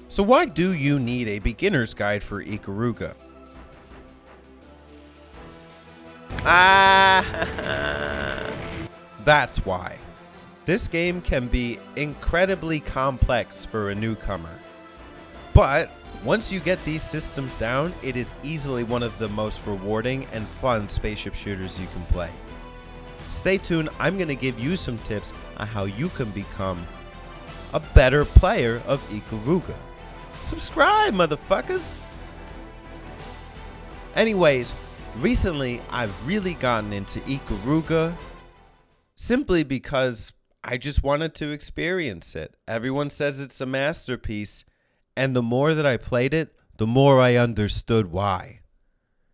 So why do you need a beginner's guide for Ikaruga? That's why. This game can be incredibly complex for a newcomer. But once you get these systems down, it is easily one of the most rewarding and fun spaceship shooters you can play. Stay tuned, I'm going to give you some tips on how you can become a better player of Ikaruga. Subscribe, motherfuckers! Anyways, recently I've really gotten into Ikaruga simply because I just wanted to experience it. Everyone says it's a masterpiece, and the more that I played it, the more I understood why.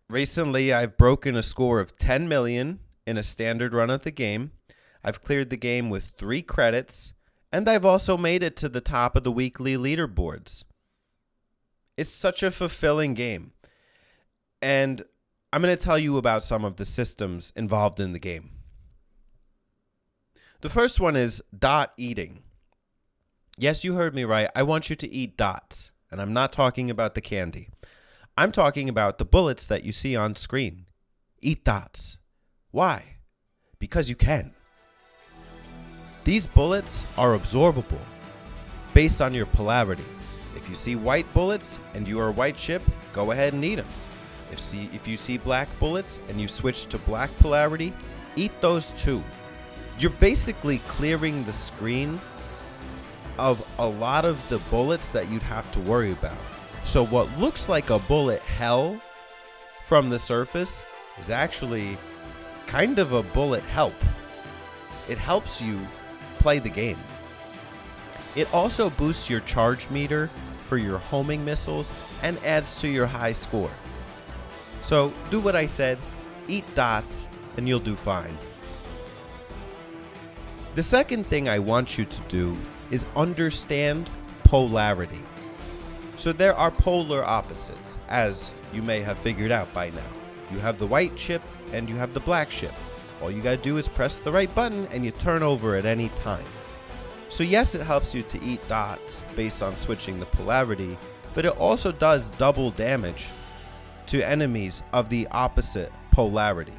Recently, I've broken a score of 10 million in a standard run of the game. I've cleared the game with 3 credits, and I've also made it to the top of the weekly leaderboards. It's such a fulfilling game, and I'm going to tell you about some of the systems involved in the game. The first one is dot eating. Yes, you heard me right. I want you to eat dots, and I'm not talking about the candy. I'm talking about the bullets that you see on screen. Eat dots. Why? Because you can. These bullets are absorbable based on your polarity. If you see white bullets and you are a white ship, go ahead and eat them. If you see black bullets and you switch to black polarity, eat those too. You're basically clearing the screen of a lot of the bullets that you'd have to worry about. So what looks like a bullet hell from the surface is actually kind of a bullet help. It helps you play the game. It also boosts your charge meter for your homing missiles and adds to your high score. So do what I said, eat dots, and you'll do fine. The second thing I want you to do is understand polarity. So there are polar opposites, as you may have figured out by now. You have the white ship and you have the black ship. All you gotta do is press the right button and you turn over at any time. So yes, it helps you to eat dots based on switching the polarity, but it also does double damage to enemies of the opposite polarity.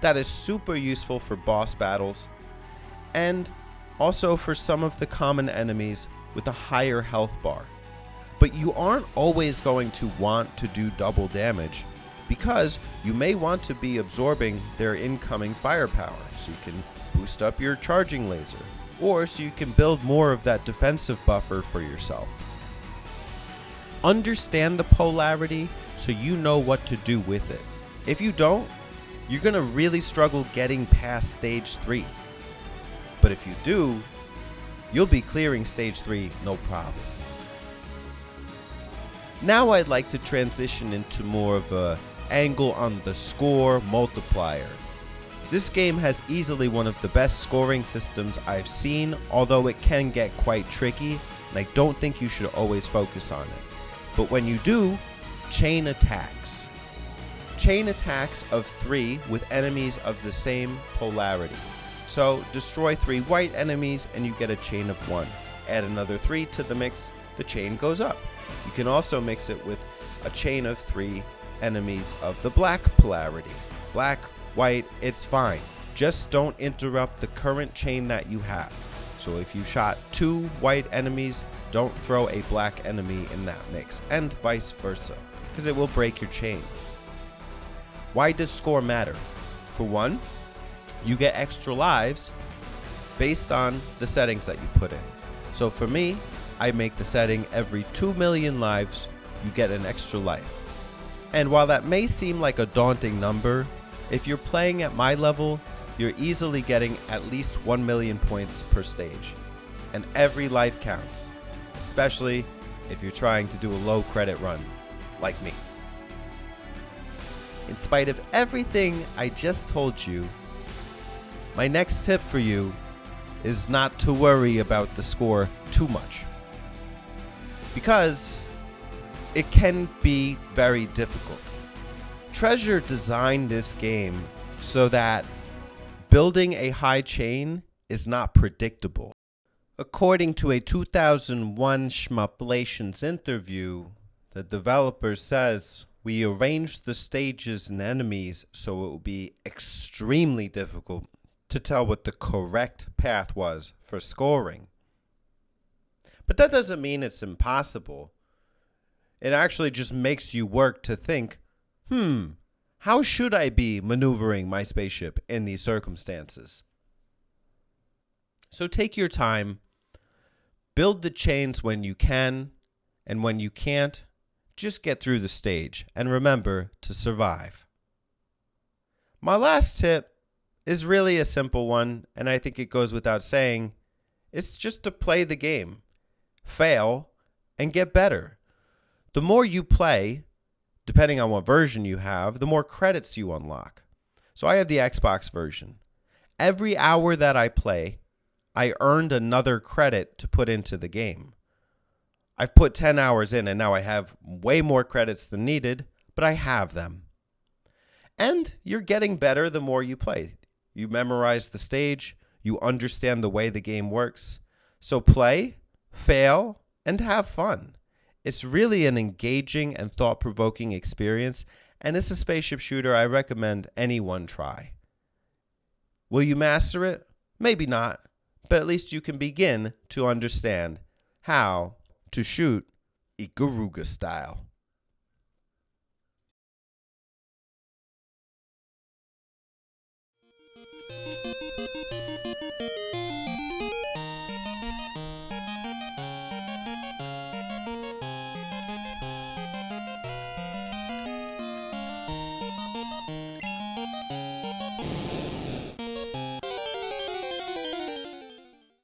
That is super useful for boss battles, and also for some of the common enemies with a higher health bar. But you aren't always going to want to do double damage, because you may want to be absorbing their incoming firepower, so you can boost up your charging laser, or so you can build more of that defensive buffer for yourself. Understand the polarity so you know what to do with it. If you don't, you're going to really struggle getting past stage 3. But if you do, you'll be clearing stage 3 no problem. Now I'd like to transition into more of a angle on the score multiplier. This game has easily one of the best scoring systems I've seen, although it can get quite tricky, and I don't think you should always focus on it. But when you do, chain attacks. Chain attacks of 3 with enemies of the same polarity. So destroy 3 white enemies and you get a chain of 1. Add another 3 to the mix, the chain goes up. You can also mix it with a chain of 3 enemies of the black polarity. Black, white, it's fine. Just don't interrupt the current chain that you have. So if you shot 2 white enemies, don't throw a black enemy in that mix, and vice versa, because it will break your chain. Why does score matter? For one, you get extra lives based on the settings that you put in. So for me, I make the setting every 2 million lives, you get an extra life. And while that may seem like a daunting number, if you're playing at my level, you're easily getting at least 1 million points per stage. And every life counts, especially if you're trying to do a low credit run, like me. In spite of everything I just told you, my next tip for you is not to worry about the score too much, because it can be very difficult. Treasure designed this game so that building a high chain is not predictable. According to a 2001 Shmuplations interview, the developer says, "We arranged the stages and enemies so it would be extremely difficult to tell what the correct path was for scoring." But that doesn't mean it's impossible. It actually just makes you work to think, how should I be maneuvering my spaceship in these circumstances? So take your time, build the chains when you can, and when you can't, just get through the stage and remember to survive. My last tip is really a simple one, and I think it goes without saying. It's just to play the game, fail, and get better. The more you play, depending on what version you have, the more credits you unlock. So I have the Xbox version. Every hour that I play, I earned another credit to put into the game. I've put 10 hours in and now I have way more credits than needed, but I have them. And you're getting better the more you play. You memorize the stage, you understand the way the game works. So play, fail, and have fun. It's really an engaging and thought-provoking experience, and it's a spaceship shooter I recommend anyone try. Will you master it? Maybe not, but at least you can begin to understand how to shoot Ikaruga style.